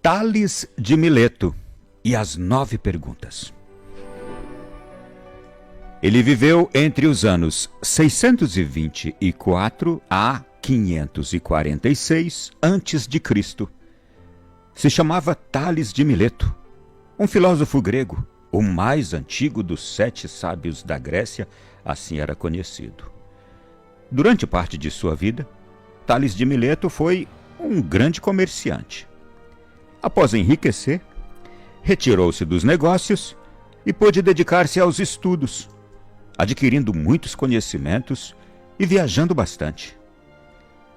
Tales de Mileto e as 9 perguntas. Ele viveu entre os anos 624 a 546 a.C. Se chamava Tales de Mileto, um filósofo grego, o mais antigo dos 7 sábios da Grécia, assim era conhecido. Durante parte de sua vida, Tales de Mileto foi um grande comerciante. Após enriquecer, retirou-se dos negócios e pôde dedicar-se aos estudos, adquirindo muitos conhecimentos e viajando bastante.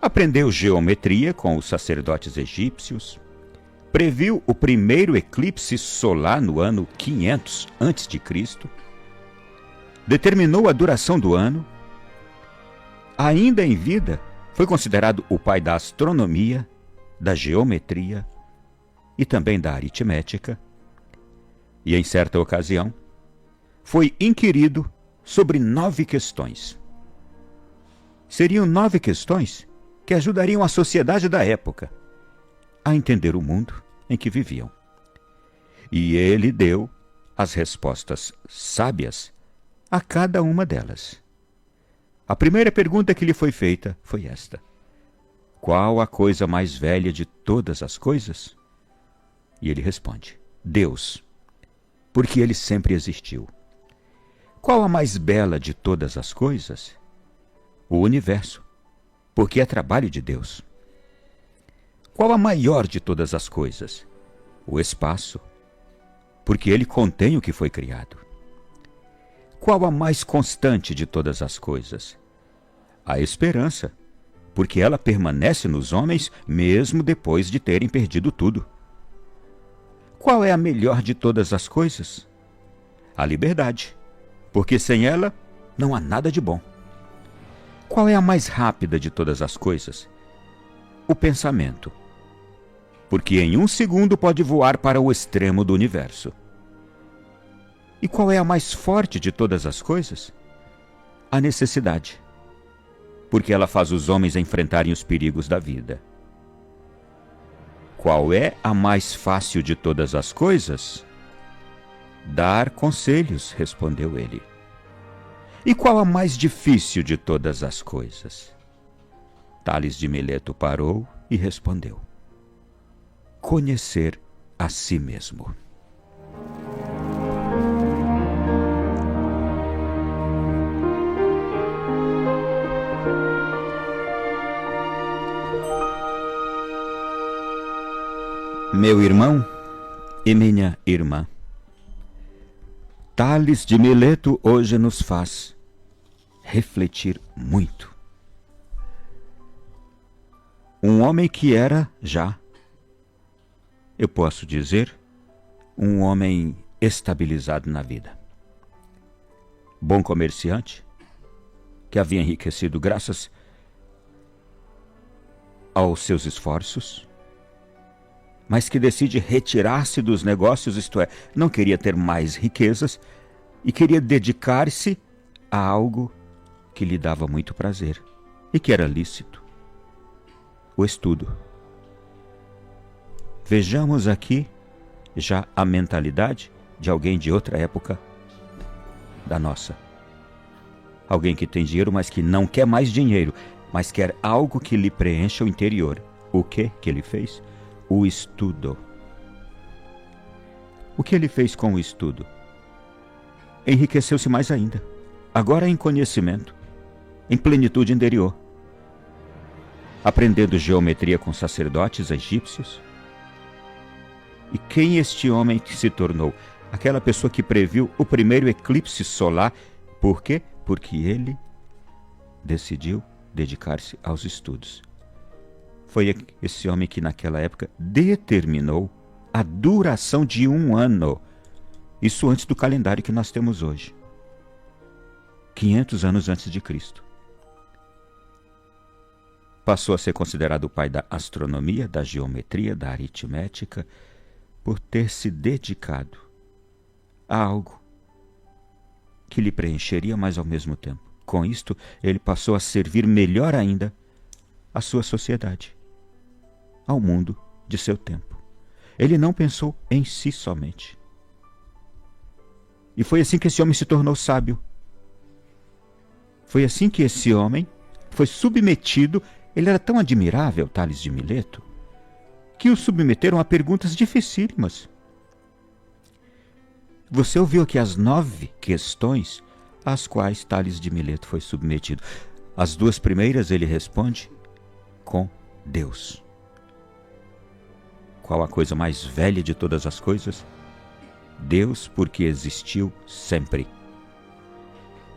Aprendeu geometria com os sacerdotes egípcios, previu o primeiro eclipse solar no ano 500 a.C., determinou a duração do ano. Ainda em vida, foi considerado o pai da astronomia, da geometria e também da aritmética, e em certa ocasião foi inquirido sobre 9 questões. Seriam 9 questões que ajudariam a sociedade da época a entender o mundo em que viviam. E ele deu as respostas sábias a cada uma delas. A primeira pergunta que lhe foi feita foi esta: qual a coisa mais velha de todas as coisas? E ele responde: Deus, porque ele sempre existiu. Qual a mais bela de todas as coisas? O universo, porque é trabalho de Deus. Qual a maior de todas as coisas? O espaço, porque ele contém o que foi criado. Qual a mais constante de todas as coisas? A esperança, porque ela permanece nos homens mesmo depois de terem perdido tudo. Qual é a melhor de todas as coisas? A liberdade, porque sem ela não há nada de bom. Qual é a mais rápida de todas as coisas? O pensamento, porque em 1 segundo pode voar para o extremo do universo. E qual é a mais forte de todas as coisas? A necessidade, porque ela faz os homens enfrentarem os perigos da vida. Qual é a mais fácil de todas as coisas? Dar conselhos, respondeu ele. E qual a mais difícil de todas as coisas? Tales de Mileto parou e respondeu: conhecer a si mesmo. Meu irmão e minha irmã, Tales de Mileto hoje nos faz refletir muito. Um homem que era já, eu posso dizer, um homem estabilizado na vida. Bom comerciante, que havia enriquecido graças aos seus esforços, mas que decide retirar-se dos negócios, isto é, não queria ter mais riquezas e queria dedicar-se a algo que lhe dava muito prazer e que era lícito: o estudo. Vejamos aqui já a mentalidade de alguém de outra época da nossa. Alguém que tem dinheiro, mas que não quer mais dinheiro, mas quer algo que lhe preencha o interior. O que ele fez? O estudo. O que ele fez com o estudo? Enriqueceu-se mais ainda, agora em conhecimento, em plenitude interior, aprendendo geometria com sacerdotes egípcios. E quem este homem que se tornou? Aquela pessoa que previu o primeiro eclipse solar. Por quê? Porque ele decidiu dedicar-se aos estudos. Foi esse homem que naquela época determinou a duração de 1 ano. Isso antes do calendário que nós temos hoje. 500 anos antes de Cristo. Passou a ser considerado o pai da astronomia, da geometria, da aritmética, por ter se dedicado a algo que lhe preencheria, mas ao mesmo tempo. Com isto, ele passou a servir melhor ainda a sua sociedade, ao mundo de seu tempo. Ele não pensou em si somente. E foi assim que esse homem se tornou sábio. Foi assim que esse homem foi submetido. Ele era tão admirável, Tales de Mileto, que o submeteram a perguntas dificílimas. Você ouviu aqui as 9 questões às quais Tales de Mileto foi submetido. As 2 primeiras ele responde com Deus. Qual a coisa mais velha de todas as coisas? Deus, porque existiu sempre.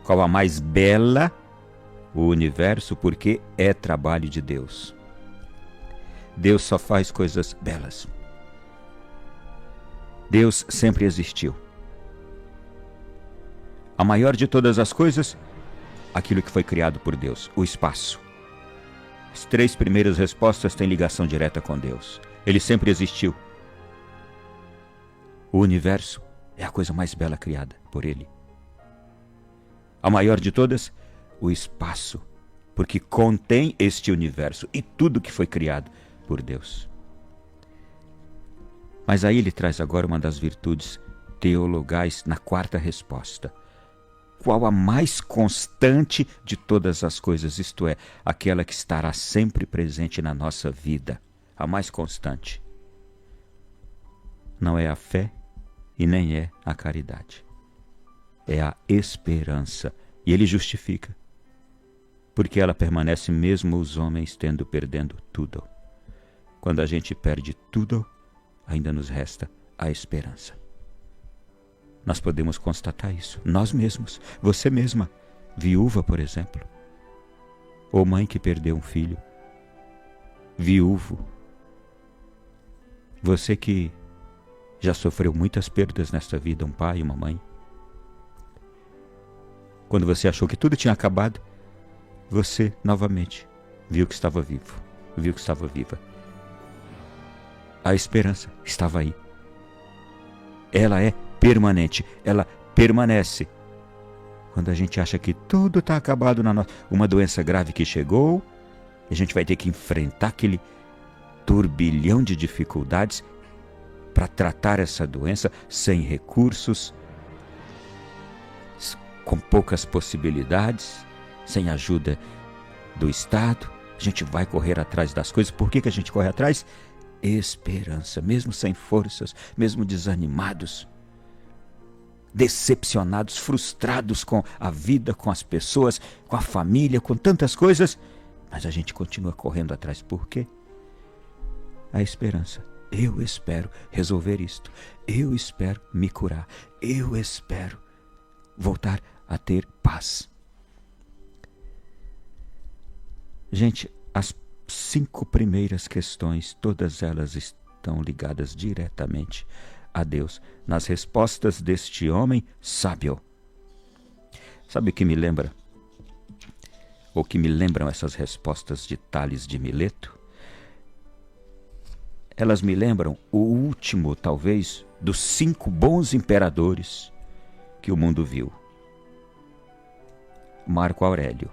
Qual a mais bela? O universo, porque é trabalho de Deus. Deus só faz coisas belas. Deus sempre existiu. A maior de todas as coisas, aquilo que foi criado por Deus, o espaço. As 3 primeiras respostas têm ligação direta com Deus. Ele sempre existiu. O universo é a coisa mais bela criada por Ele. A maior de todas, o espaço, porque contém este universo e tudo que foi criado por Deus. Mas aí ele traz agora uma das virtudes teologais na 4ª resposta. Qual a mais constante de todas as coisas, isto é, aquela que estará sempre presente na nossa vida, a mais constante? Não é a fé e nem é a caridade. É a esperança. E ele justifica. Porque ela permanece mesmo os homens perdendo tudo. Quando a gente perde tudo, ainda nos resta a esperança. Nós podemos constatar isso, nós mesmos, você mesma, viúva, por exemplo, ou mãe que perdeu um filho, viúvo, você que já sofreu muitas perdas nesta vida, um pai e uma mãe. Quando você achou que tudo tinha acabado, você novamente viu que estava vivo, viu que estava viva. A esperança estava aí. Ela é permanente, ela permanece. Quando a gente acha que tudo está acabado na nossa... Uma doença grave que chegou, a gente vai ter que enfrentar aquele turbilhão de dificuldades para tratar essa doença sem recursos, com poucas possibilidades, sem ajuda do Estado. A gente vai correr atrás das coisas. Por que a gente corre atrás? Esperança, mesmo sem forças, mesmo desanimados, decepcionados, frustrados com a vida, com as pessoas, com a família, com tantas coisas, mas a gente continua correndo atrás. Por quê? A esperança. Eu espero resolver isto. Eu espero me curar. Eu espero voltar a ter paz. Gente, as 5 primeiras questões, todas elas estão ligadas diretamente a Deus, nas respostas deste homem sábio. Sabe o que me lembra? Ou que me lembram essas respostas de Tales de Mileto? Elas me lembram o último, talvez, dos 5 bons imperadores que o mundo viu. Marco Aurélio.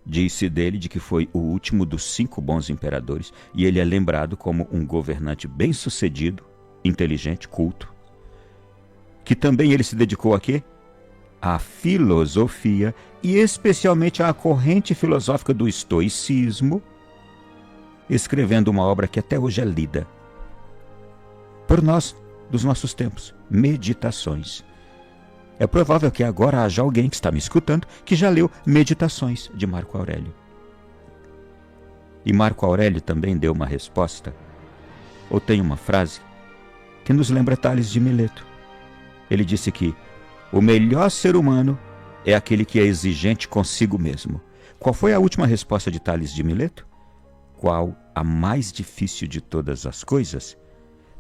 Disse dele de que foi o último dos 5 bons imperadores, e ele é lembrado como um governante bem-sucedido, inteligente, culto, que também ele se dedicou a quê? À filosofia, e especialmente à corrente filosófica do estoicismo, escrevendo uma obra que até hoje é lida por nós, dos nossos tempos, Meditações. É provável que agora haja alguém que está me escutando que já leu Meditações de Marco Aurélio. E Marco Aurélio também deu uma resposta, ou tem uma frase, que nos lembra Tales de Mileto. Ele disse que o melhor ser humano é aquele que é exigente consigo mesmo. Qual foi a última resposta de Tales de Mileto? Qual a mais difícil de todas as coisas?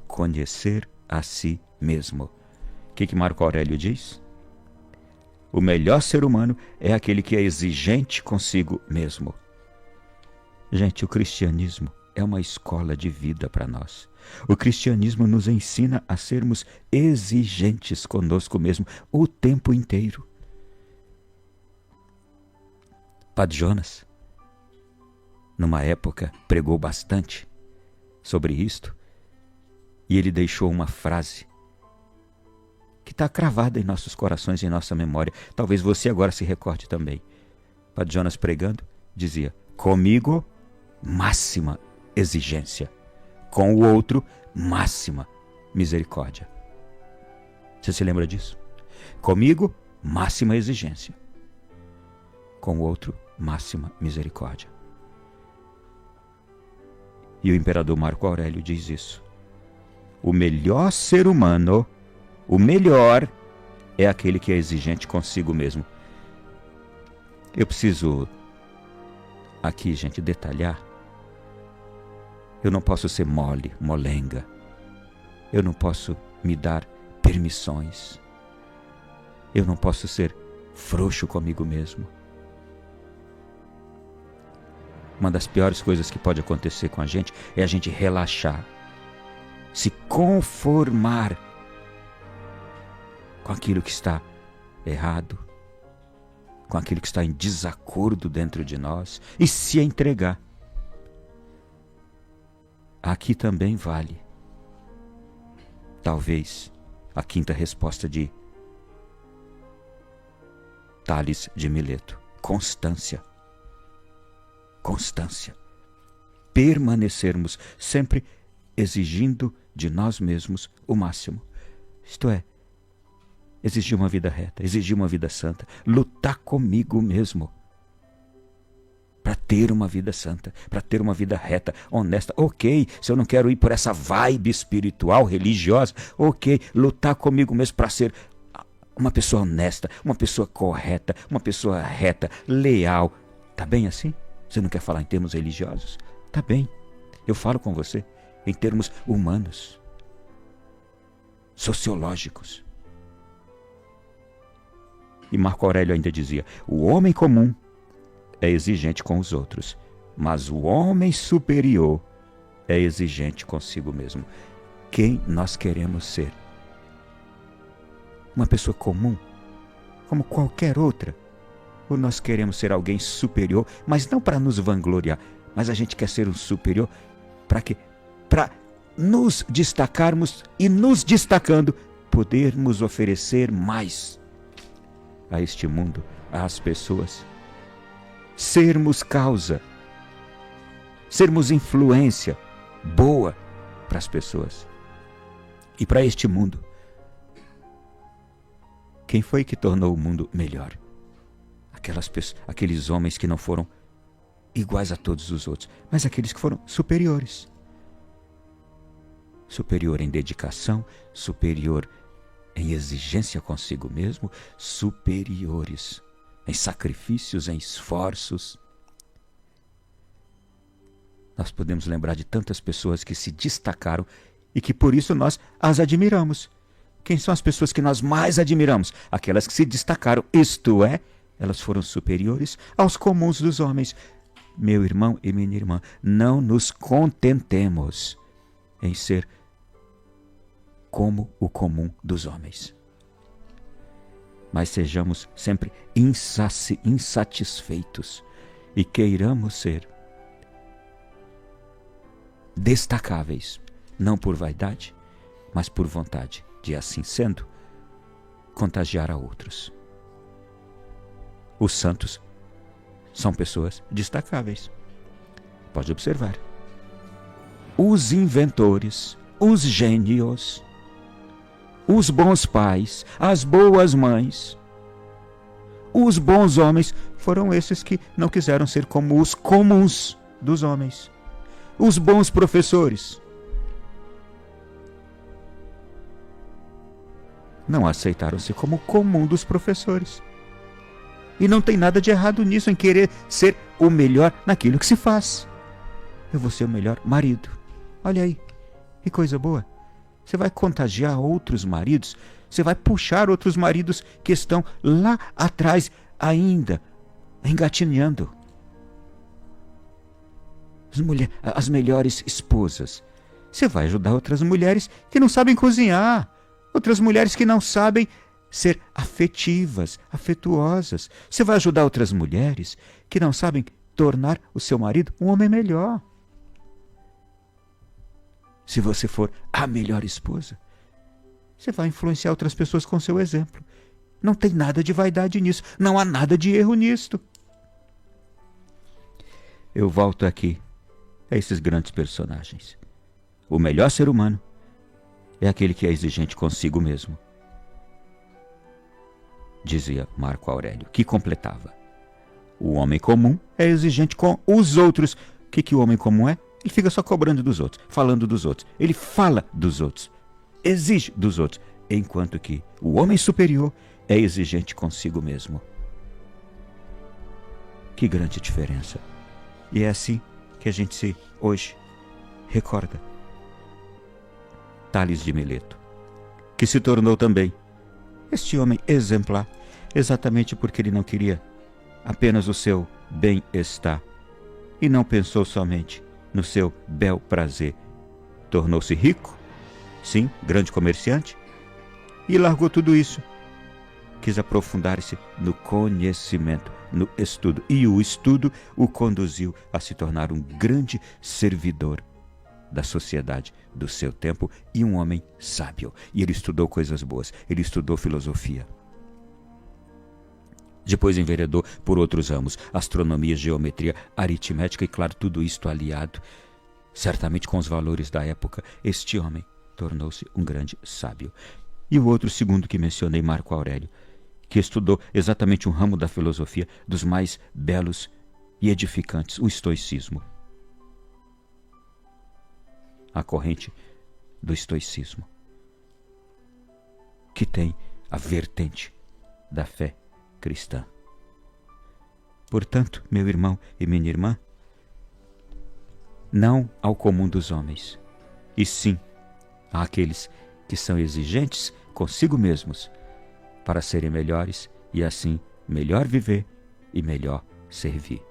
Conhecer a si mesmo. O que Marco Aurélio diz? O melhor ser humano é aquele que é exigente consigo mesmo. Gente, o cristianismo é uma escola de vida para nós. O cristianismo nos ensina a sermos exigentes conosco mesmo o tempo inteiro. Padre Jonas, numa época, pregou bastante sobre isto, e ele deixou uma frase que está cravada em nossos corações e em nossa memória. Talvez você agora se recorde também. Padre Jonas, pregando, dizia: comigo, máxima exigência. Com o outro, máxima misericórdia. Você se lembra disso? Comigo, máxima exigência. Com o outro, máxima misericórdia. E o imperador Marco Aurélio diz isso. O melhor ser humano, o melhor, é aquele que é exigente consigo mesmo. Eu preciso aqui, gente, detalhar. Eu não posso ser mole, molenga. Eu não posso me dar permissões. Eu não posso ser frouxo comigo mesmo. Uma das piores coisas que pode acontecer com a gente é a gente relaxar, se conformar com aquilo que está errado, com aquilo que está em desacordo dentro de nós e se entregar. Aqui também vale, talvez, a quinta resposta de Tales de Mileto: constância. Constância. Permanecermos sempre exigindo de nós mesmos o máximo. Isto é, exigir uma vida reta, exigir uma vida santa, lutar comigo mesmo para ter uma vida santa, para ter uma vida reta, honesta. Ok, se eu não quero ir por essa vibe espiritual, religiosa, ok, lutar comigo mesmo para ser uma pessoa honesta, uma pessoa correta, uma pessoa reta, leal. Tá bem assim? Você não quer falar em termos religiosos? Tá bem, eu falo com você em termos humanos, sociológicos. E Marco Aurélio ainda dizia: o homem comum é exigente com os outros, mas o homem superior é exigente consigo mesmo. Quem nós queremos ser? Uma pessoa comum, como qualquer outra? Ou nós queremos ser alguém superior, mas não para nos vangloriar, mas a gente quer ser um superior para quê? Para nos destacarmos e, nos destacando, podermos oferecer mais a este mundo, às pessoas. Sermos causa, sermos influência boa para as pessoas e para este mundo. Quem foi que tornou o mundo melhor? Aqueles homens que não foram iguais a todos os outros, mas aqueles que foram superiores. Superior em dedicação, superior em exigência consigo mesmo, superiores em sacrifícios, em esforços. Nós podemos lembrar de tantas pessoas que se destacaram e que por isso nós as admiramos. Quem são as pessoas que nós mais admiramos? Aquelas que se destacaram, isto é, elas foram superiores aos comuns dos homens. Meu irmão e minha irmã, não nos contentemos em ser como o comum dos homens, mas sejamos sempre insatisfeitos e queiramos ser destacáveis, não por vaidade, mas por vontade de, assim sendo, contagiar a outros. Os santos são pessoas destacáveis. Pode observar. Os inventores, os gênios, os bons pais, as boas mães, os bons homens foram esses que não quiseram ser como os comuns dos homens. Os bons professores não aceitaram ser como o comum dos professores. E não tem nada de errado nisso, em querer ser o melhor naquilo que se faz. Eu vou ser o melhor marido. Olha aí, que coisa boa. Você vai contagiar outros maridos, você vai puxar outros maridos que estão lá atrás ainda, engatinhando. As melhores esposas. Você vai ajudar outras mulheres que não sabem cozinhar, outras mulheres que não sabem ser afetivas, afetuosas. Você vai ajudar outras mulheres que não sabem tornar o seu marido um homem melhor. se você for a melhor esposa, você vai influenciar outras pessoas com seu exemplo. Não tem nada de vaidade nisso. Não há nada de erro nisto. Eu volto aqui a esses grandes personagens. O melhor ser humano é aquele que é exigente consigo mesmo, dizia Marco Aurélio, que completava: o homem comum é exigente com os outros. O que o homem comum é? Ele fica só cobrando dos outros, falando dos outros. Ele fala dos outros, exige dos outros, enquanto que o homem superior é exigente consigo mesmo. Que grande diferença! E é assim que a gente hoje recorda Tales de Mileto, que se tornou também este homem exemplar, exatamente porque ele não queria apenas o seu bem-estar e não pensou somente no seu bel prazer. Tornou-se rico, sim, grande comerciante, e largou tudo isso. Quis aprofundar-se no conhecimento, no estudo, e o estudo o conduziu a se tornar um grande servidor da sociedade do seu tempo e um homem sábio. E ele estudou coisas boas, ele estudou filosofia. Depois enveredou por outros ramos, astronomia, geometria, aritmética e, claro, tudo isto aliado, certamente com os valores da época. Este homem tornou-se um grande sábio. E o outro, segundo que mencionei, Marco Aurélio, que estudou exatamente um ramo da filosofia dos mais belos e edificantes, o estoicismo. A corrente do estoicismo, que tem a vertente da fé cristã. Portanto, meu irmão e minha irmã, não ao comum dos homens, e sim àqueles que são exigentes consigo mesmos para serem melhores e assim melhor viver e melhor servir.